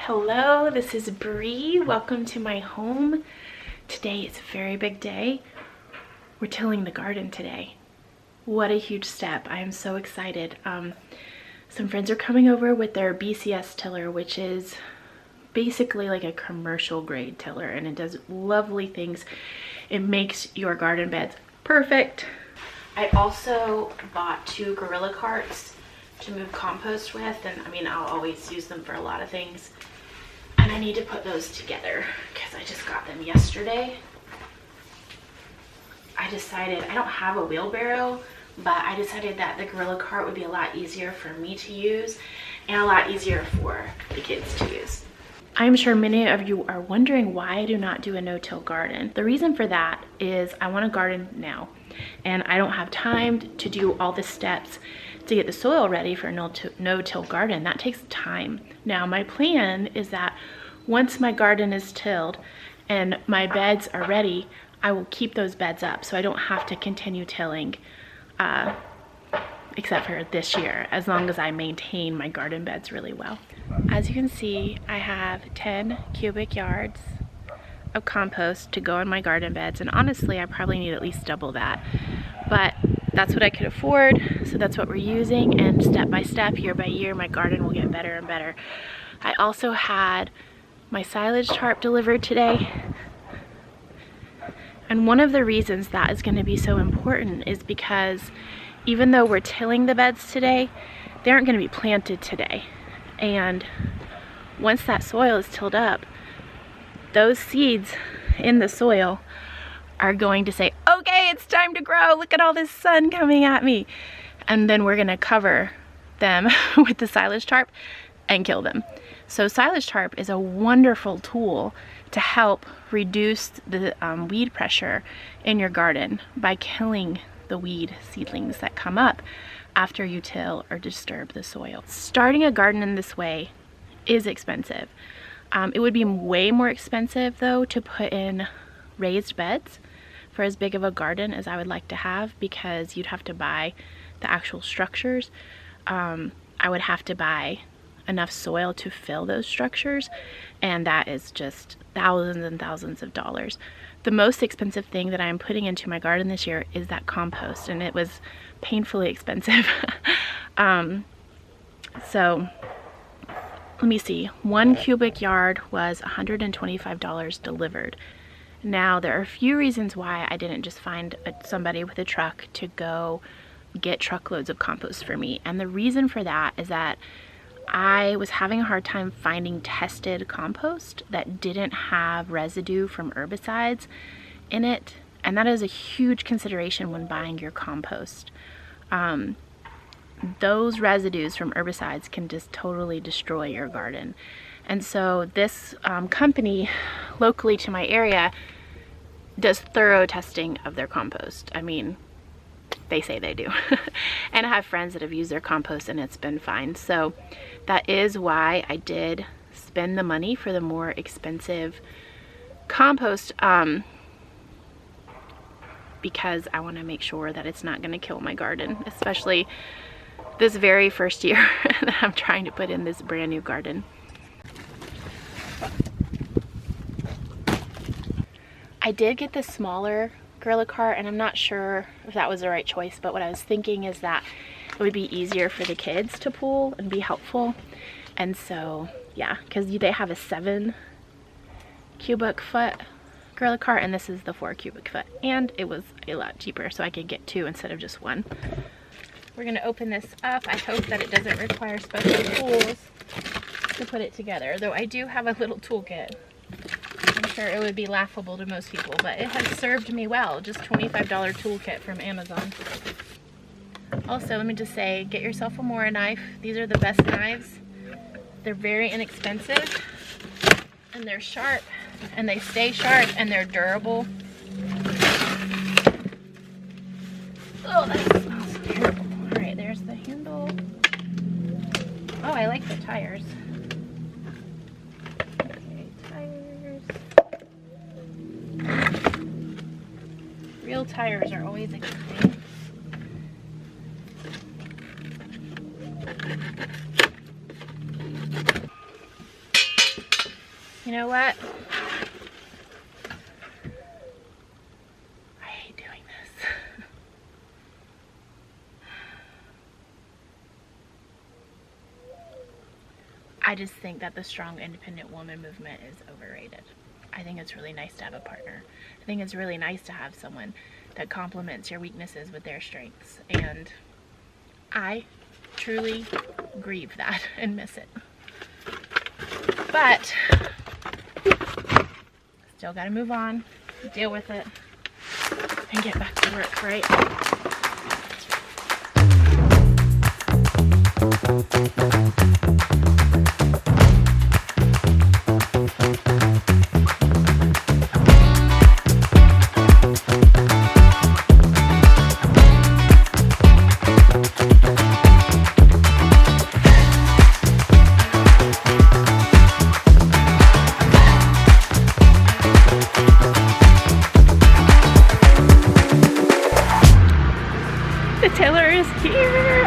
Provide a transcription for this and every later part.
Hello, this is Bree. Welcome to my home. Today is a very big day. We're tilling the garden today. What a huge step. I am so excited. Some friends are coming over with their BCS tiller, which is basically like a commercial grade tiller, and it does lovely things. It makes your garden beds perfect. I also bought 2 gorilla carts to move compost with, and I mean, I'll always use them for a lot of things. And I need to put those together because I just got them yesterday. I decided, I don't have a wheelbarrow, but I decided that the gorilla cart would be a lot easier for me to use and a lot easier for the kids to use. I'm sure many of you are wondering why I do not do a no-till garden. The reason for that is I want to garden now, and I don't have time to do all the steps to get the soil ready for a no-till garden. That takes time. Now my plan is that once my garden is tilled and my beds are ready, I will keep those beds up so I don't have to continue tilling except for this year, as long as I maintain my garden beds really well. As you can see, I have 10 cubic yards of compost to go in my garden beds, and honestly I probably need at least double that, but that's what I could afford, so that's what we're using, and step by step, year by year, my garden will get better and better. I also had my silage tarp delivered today, and one of the reasons that is going to be so important is because even though we're tilling the beds today, they aren't going to be planted today, and once that soil is tilled up, those seeds in the soil are going to say, okay, it's time to grow, look at all this sun coming at me, and then we're going to cover them with the silage tarp and kill them. So silage tarp is a wonderful tool to help reduce the weed pressure in your garden by killing the weed seedlings that come up after you till or disturb the soil. Starting a garden in this way is expensive. It would be way more expensive though to put in raised beds for as big of a garden as I would like to have, because you'd have to buy the actual structures. I would have to buy enough soil to fill those structures, and that is just thousands and thousands of dollars. The most expensive thing that I'm putting into my garden this year is that compost, and it was painfully expensive. So let me see, 1 cubic yard was $125 delivered. Now there are a few reasons why I didn't just find somebody with a truck to go get truckloads of compost for me, and the reason for that is that I was having a hard time finding tested compost that didn't have residue from herbicides in it, and that is a huge consideration when buying your compost. Those residues from herbicides can just totally destroy your garden. And so this company locally to my area does thorough testing of their compost. I mean, they say they do. And I have friends that have used their compost and it's been fine. So that is why I did spend the money for the more expensive compost, because I want to make sure that it's not going to kill my garden, especially this very first year that I'm trying to put in this brand new garden. I did get the smaller gorilla cart, and I'm not sure if that was the right choice, but what I was thinking is that it would be easier for the kids to pull and be helpful. And so yeah, because they have a 7 cubic foot gorilla cart, and this is the 4 cubic foot, and it was a lot cheaper, so I could get 2 instead of just 1. We're going to open this up. I hope that it doesn't require special tools to put it together, though I do have a little toolkit. I'm sure it would be laughable to most people, but it has served me well. Just $25 toolkit from Amazon. Also, let me just say, get yourself a Mora knife. These are the best knives. They're very inexpensive, and they're sharp, and they stay sharp, and they're durable. Oh, that smells terrible. All right, there's the handle. Oh, I like the tires. Okay, tires. Real tires are always a good thing. You know what? I hate doing this. I just think that the strong, independent woman movement is overrated. I think it's really nice to have a partner. I think it's really nice to have someone that complements your weaknesses with their strengths. And I truly grieve that and miss it. But still gotta move on, deal with it, and get back to work, right?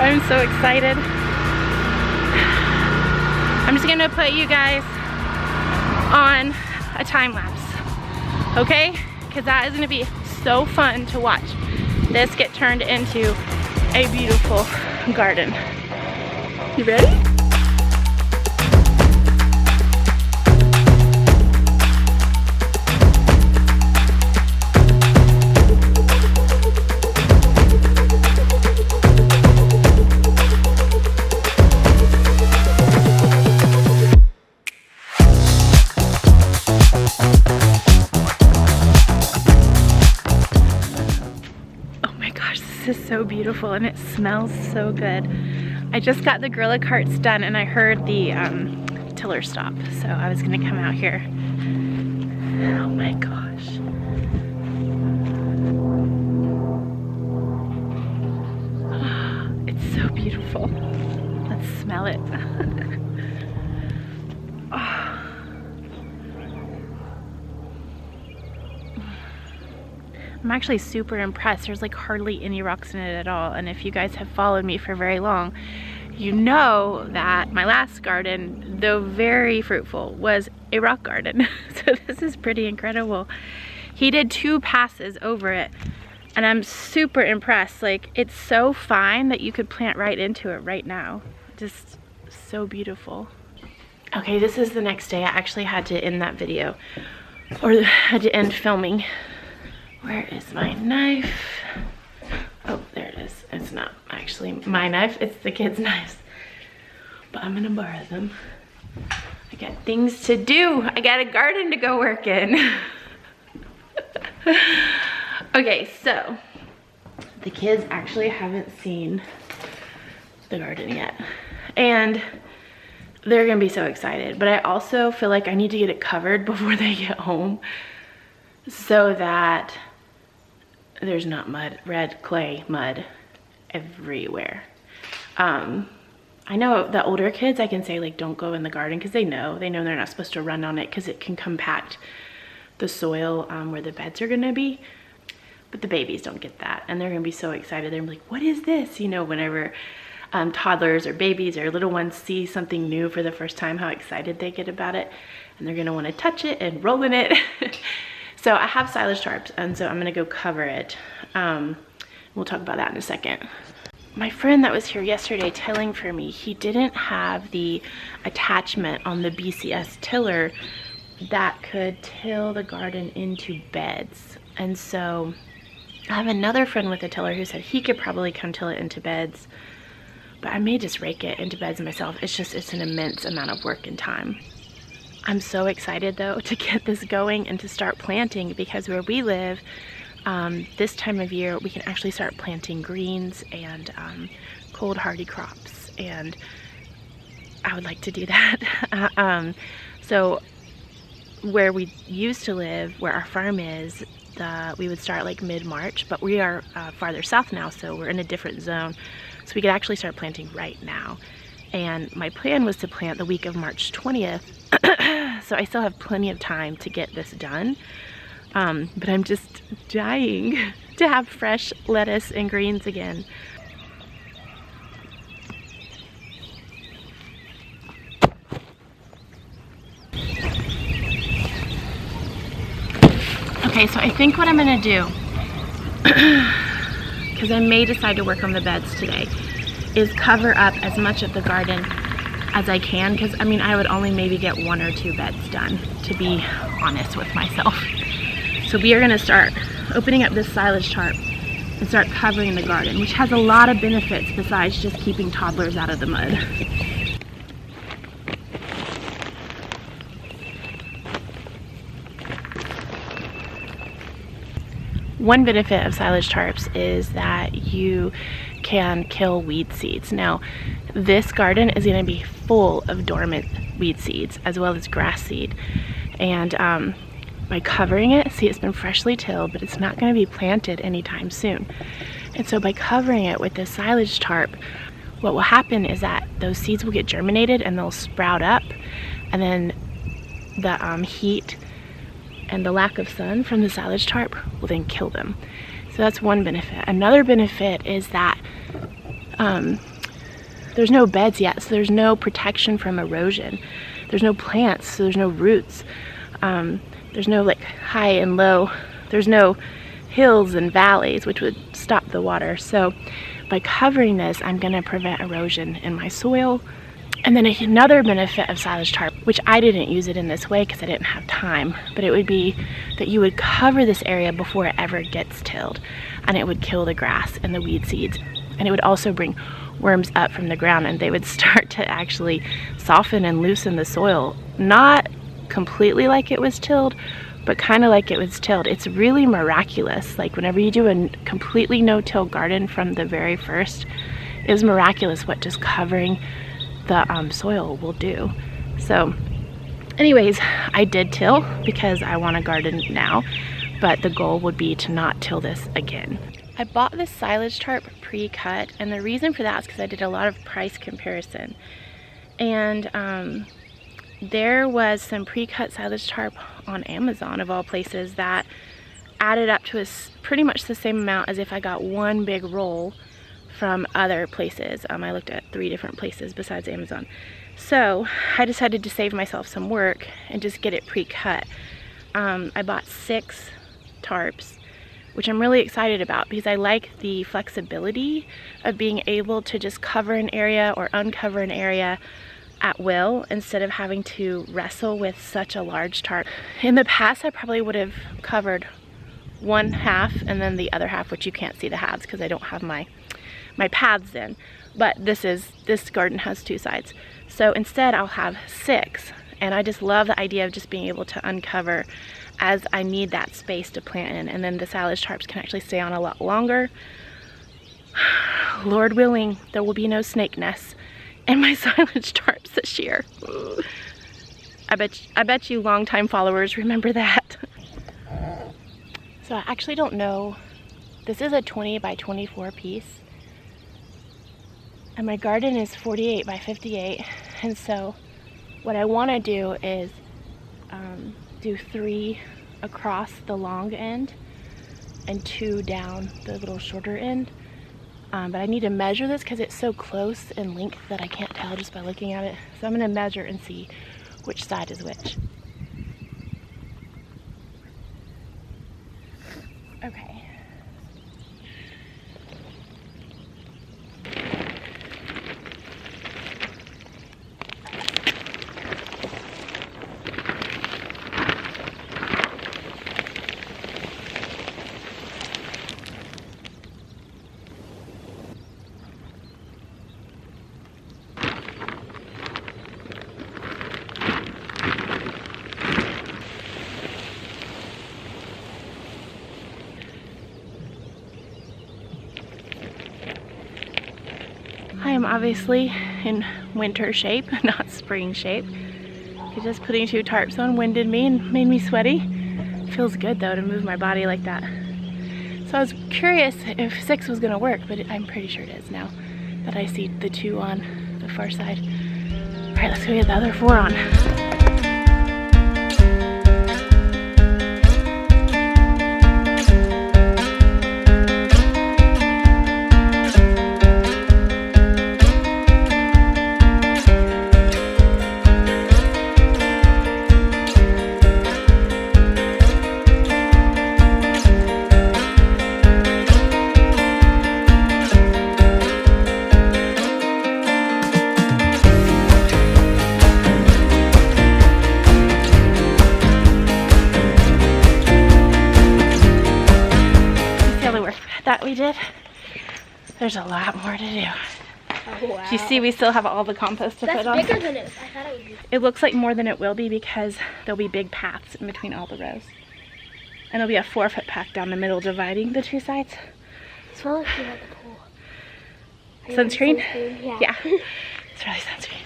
I'm so excited. I'm just gonna put you guys on a time lapse, okay? Because that is gonna be so fun to watch this get turned into a beautiful garden. You ready? This is so beautiful and it smells so good. I just got the Gorilla carts done and I heard the tiller stop, so I was gonna come out here. Oh my gosh. It's so beautiful. Let's smell it. I'm actually super impressed. There's like hardly any rocks in it at all. And if you guys have followed me for very long, you know that my last garden, though very fruitful, was a rock garden. So this is pretty incredible. He did 2 passes over it and I'm super impressed. Like, it's so fine that you could plant right into it right now. Just so beautiful. Okay, this is the next day. I actually had to end that video, or had to end filming. Where is my knife? Oh, there it is. It's not actually my knife, it's the kids' knives. But I'm gonna borrow them. I got things to do. I got a garden to go work in. Okay, so the kids actually haven't seen the garden yet. And they're gonna be so excited. But I also feel like I need to get it covered before they get home, so that there's not mud, red clay mud everywhere. I know the older kids, I can say like, don't go in the garden, because they know they're not supposed to run on it because it can compact the soil where the beds are gonna be. But the babies don't get that, and they're gonna be so excited. They're like, what is this? You know, whenever toddlers or babies or little ones see something new for the first time, how excited they get about it, and they're gonna wanna touch it and roll in it. So I have silage tarps, and so I'm gonna go cover it. We'll talk about that in a second. My friend that was here yesterday tilling for me, he didn't have the attachment on the BCS tiller that could till the garden into beds. And so I have another friend with a tiller who said he could probably come till it into beds, but I may just rake it into beds myself. It's an immense amount of work and time. I'm so excited though to get this going and to start planting, because where we live, this time of year we can actually start planting greens and cold hardy crops, and I would like to do that. So where we used to live, where our farm is, we would start like mid-March, but we are farther south now, so we're in a different zone, so we could actually start planting right now. And my plan was to plant the week of March 20th, so I still have plenty of time to get this done. But I'm just dying to have fresh lettuce and greens again. Okay, so I think what I'm gonna do, because I may decide to work on the beds today, is cover up as much of the garden as I can, because I mean I would only maybe get 1 or 2 beds done, to be honest with myself. So we are gonna start opening up this silage tarp and start covering the garden, which has a lot of benefits besides just keeping toddlers out of the mud. One benefit of silage tarps is that you can kill weed seeds. Now, this garden is going to be full of dormant weed seeds as well as grass seed. And by covering it, see, it's been freshly tilled, but it's not going to be planted anytime soon. And so by covering it with this silage tarp, what will happen is that those seeds will get germinated and they'll sprout up, and then the heat and the lack of sun from the silage tarp will then kill them. So that's one benefit. Another benefit is that there's no beds yet, so there's no protection from erosion. There's no plants, so there's no roots. There's no like high and low. There's no hills and valleys, which would stop the water. So by covering this, I'm gonna prevent erosion in my soil. And then another benefit of silage tarp, which I didn't use it in this way because I didn't have time, but it would be that you would cover this area before it ever gets tilled, and it would kill the grass and the weed seeds. And it would also bring worms up from the ground, and they would start to actually soften and loosen the soil. Not completely like it was tilled, but kind of like it was tilled. It's really miraculous. Like whenever you do a completely no-till garden from the very first, it was miraculous what just covering the soil will do. So anyways, I did till because I want a garden now, but the goal would be to not till this again. I bought this silage tarp pre-cut, and the reason for that is because I did a lot of price comparison, and there was some pre-cut silage tarp on Amazon of all places that added up to pretty much the same amount as if I got one big roll from other places. I looked at 3 different places besides Amazon. So I decided to save myself some work and just get it pre-cut. I bought 6 tarps, which I'm really excited about because I like the flexibility of being able to just cover an area or uncover an area at will instead of having to wrestle with such a large tarp. In the past, I probably would have covered one half and then the other half, which you can't see the halves because I don't have my paths in, but this garden has 2 sides. So instead I'll have 6, and I just love the idea of just being able to uncover as I need that space to plant in, and then the silage tarps can actually stay on a lot longer. Lord willing, there will be no snake nests in my silage tarps this year. I bet you longtime followers remember that. So I actually don't know. This is a 20 by 24 piece. And my garden is 48 by 58, and so what I want to do is do 3 across the long end and 2 down the little shorter end. But I need to measure this because it's so close in length that I can't tell just by looking at it. So I'm going to measure and see which side is which. Okay. I am obviously in winter shape, not spring shape. Just putting 2 tarps on winded me and made me sweaty. It feels good though to move my body like that. So I was curious if 6 was gonna work, but I'm pretty sure it is now that I see the 2 on the far side. All right, let's go get the other 4 on. that we did, there's a lot more to do. Oh, wow. Do you see we still have all the compost to put on? That's bigger than it. I thought it would be. It looks like more than it will be because there'll be big paths in between all the rows. And there'll be a 4-foot path down the middle dividing the two sides. It smells like you at the pool. Sunscreen? Yeah. It's really sunscreen.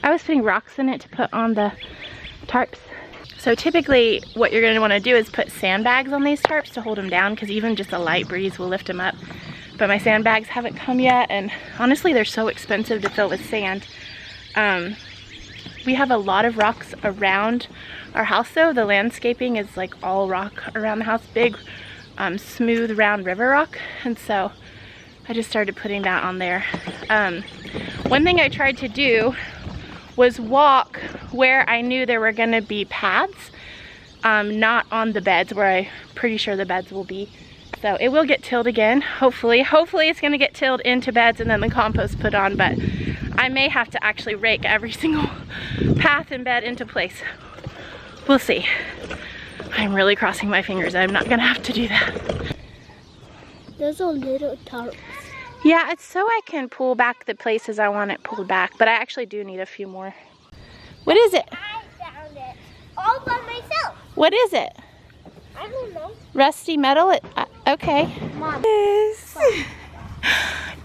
I was putting rocks in it to put on the tarps. So typically what you're going to want to do is put sandbags on these tarps to hold them down, because even just a light breeze will lift them up. But my sandbags haven't come yet, and honestly they're so expensive to fill with sand. We have a lot of rocks around our house though. The landscaping is like all rock around the house, big smooth round river rock, and so I just started putting that on there. One thing I tried to do was walk where I knew there were gonna be paths, not on the beds where I'm pretty sure the beds will be. So it will get tilled again, hopefully. Hopefully it's gonna get tilled into beds and then the compost put on, but I may have to actually rake every single path and bed into place. We'll see. I'm really crossing my fingers. I'm not gonna have to do that. There's a little tarp. Yeah, it's so I can pull back the places I want it pulled back, but I actually do need a few more. What is it? I found it all by myself. What is it? I don't know. Rusty metal? Okay. Mom. Yes.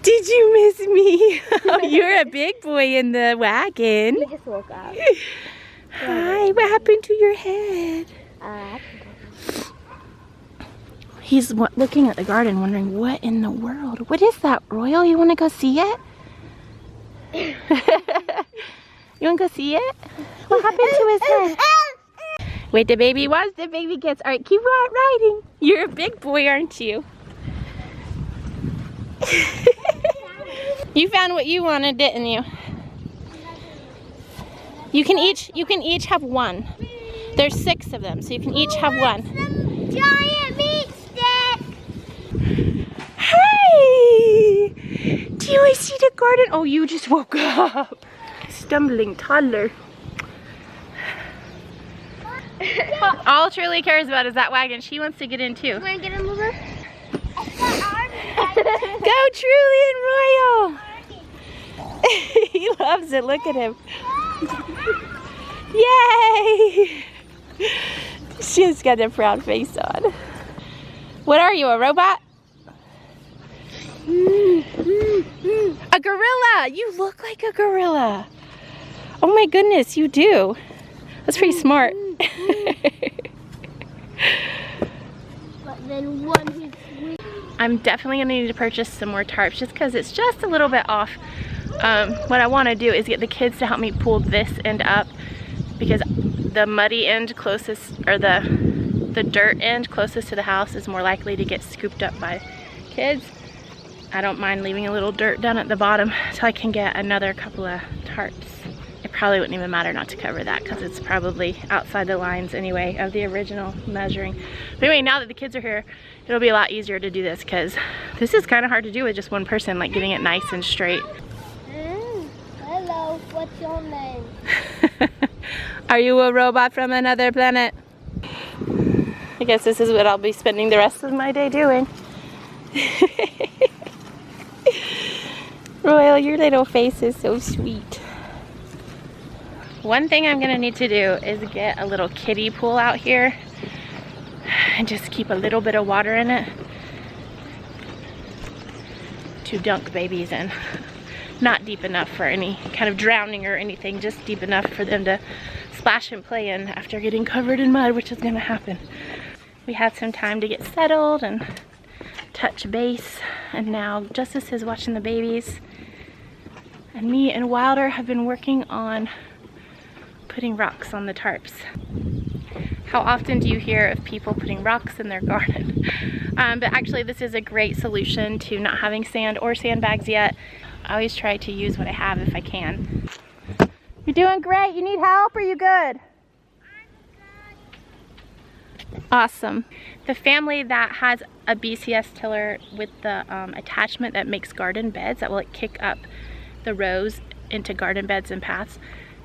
Did you miss me? Oh, you're a big boy in the wagon. We just woke up. Hi, what happened to your head? He's looking at the garden wondering, what in the world? What is that, Royal? You want to go see it? You want to go see it? What happened to his head? Wait, the baby was, the baby gets. All right, keep riding. You're a big boy, aren't you? You found what you wanted, didn't you? You can each have one. There's 6 of them, so you can each have one. Giant meat stick. Hi! Do you see the garden? Oh, you just woke up. Stumbling toddler. All Truly cares about is that wagon. She wants to get in too. You want to get in, Luber? Go Truly and Royal! He loves it. Look at him. Yay! She's got a proud face on. What are you, a robot? A gorilla! You look like a gorilla. Oh my goodness, you do. That's pretty smart. But then one who's sweet. I'm definitely gonna need to purchase some more tarps just because it's just a little bit off. What I want to do is get the kids to help me pull this end up, because the muddy end closest, or the dirt end closest to the house is more likely to get scooped up by kids. I don't mind leaving a little dirt down at the bottom so I can get another couple of tarps. It probably wouldn't even matter not to cover that because it's probably outside the lines anyway of the original measuring. But anyway, now that the kids are here, it'll be a lot easier to do this because this is kind of hard to do with just one person, like getting it nice and straight. Hello, what's your name? Are you a robot from another planet? I guess this is what I'll be spending the rest of my day doing. Royal, your little face is so sweet. One thing I'm gonna need to do is get a little kiddie pool out here and just keep a little bit of water in it to dunk babies in. Not deep enough for any kind of drowning or anything, just deep enough for them to splash and play in after getting covered in mud, which is gonna happen. We had some time to get settled and touch base, and now Justice is watching the babies, and me and Wilder have been working on putting rocks on the tarps. How often do you hear of people putting rocks in their garden? But actually this is a great solution to not having sand or sandbags yet. I always try to use what I have if I can. You're doing great. You need help or you good? Awesome. The family that has a BCS tiller with the attachment that makes garden beds, that will like kick up the rows into garden beds and paths,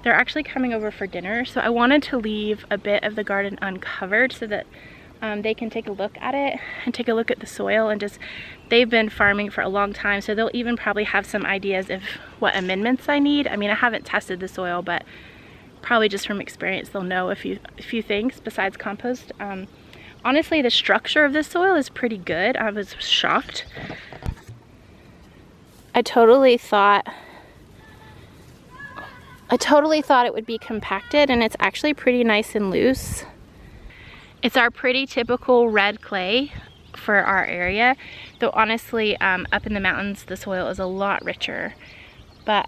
they're actually coming over for dinner. So I wanted to leave a bit of the garden uncovered so that they can take a look at it and take a look at the soil, and just, they've been farming for a long time, so they'll even probably have some ideas of what amendments I need. I mean, I haven't tested the soil, but probably just from experience they'll know a few things besides compost. Honestly, the structure of this soil is pretty good. I was shocked. I totally thought it would be compacted, and it's actually pretty nice and loose. It's our pretty typical red clay for our area, though honestly up in the mountains the soil is a lot richer. But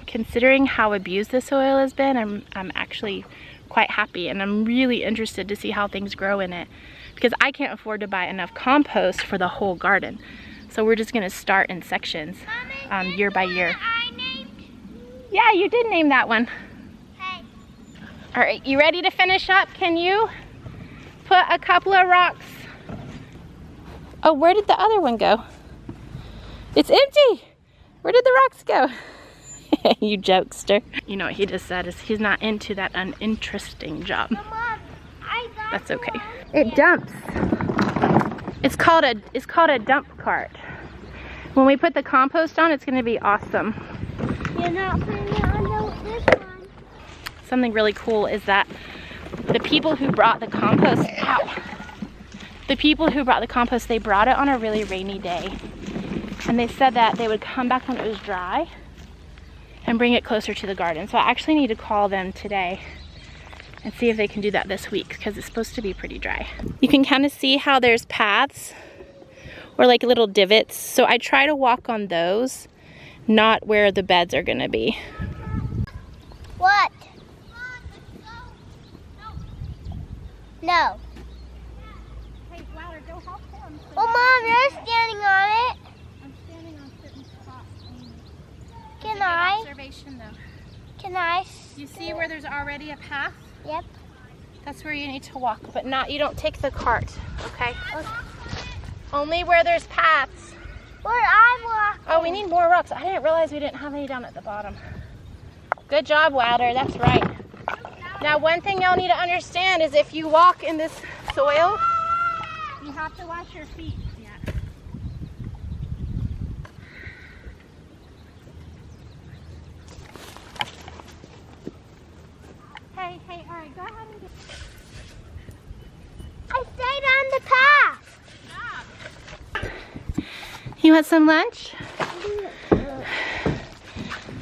considering how abused the soil has been, I'm actually quite happy, and I'm really interested to see how things grow in it, because I can't afford to buy enough compost for the whole garden. So we're just gonna start in sections year by year. Yeah, you did name that one. Hey. All right, you ready to finish up? Can you put a couple of rocks? Oh, where did the other one go? It's empty. Where did the rocks go? You jokester. You know what he just said is he's not into that uninteresting job. Mom, that's okay. It dumps. It's called a dump cart. When we put the compost on, it's gonna be awesome. You're not putting it on this one. Something really cool is that the people who brought the compost, they brought it on a really rainy day. And they said that they would come back when it was dry and bring it closer to the garden. So I actually need to call them today and see if they can do that this week, because it's supposed to be pretty dry. You can kind of see how there's paths or like little divots. So I try to walk on those, not where the beds are gonna be. What? No. Hey, Louder, go help him. Oh, Mom, you're standing on it. I'm standing on certain spots. Can I? Observation though. Can I? You see where there's already a path? Yep. That's where you need to walk, but you don't take the cart, okay? Only where there's paths. Where I walk. Oh, we need more rocks. I didn't realize we didn't have any down at the bottom. Good job, Louder, that's right. Now, one thing y'all need to understand is if you walk in this soil, you have to wash your feet. Yeah. Hey, all right, go ahead and get... I stayed on the path. You want some lunch?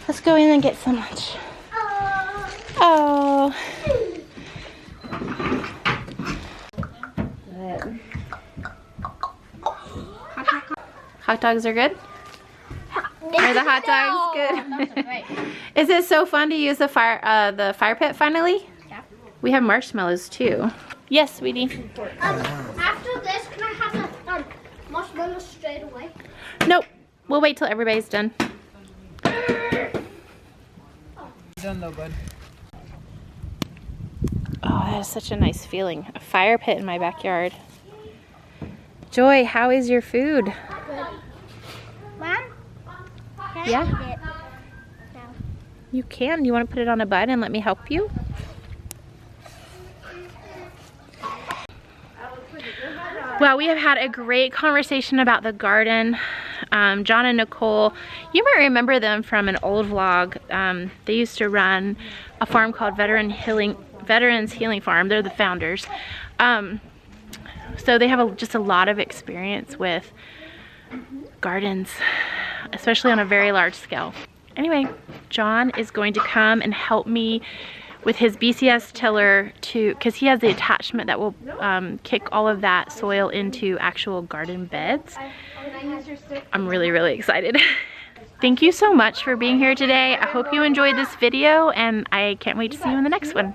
Let's go in and get some lunch. Oh. Hot dogs are good? Are the hot dogs good? Is it so fun to use the fire pit finally? Yeah. We have marshmallows too. Yes, sweetie. After this, can I have the marshmallows straight away? Nope. We'll wait till everybody's done. Done though, bud. Oh, that is such a nice feeling. A fire pit in my backyard. Joy, how is your food? Good. Mom? Can Yeah? I eat it? No. You can. You want to put it on a bun and let me help you? Well, we have had a great conversation about the garden. John and Nicole, you might remember them from an old vlog. They used to run a farm called Veterans Healing Farm. They're the founders. So they have just a lot of experience with gardens, especially on a very large scale. Anyway, John is going to come and help me with his BCS tiller because he has the attachment that will kick all of that soil into actual garden beds. I'm really, really excited. Thank you so much for being here today. I hope you enjoyed this video, and I can't wait to see you in the next one.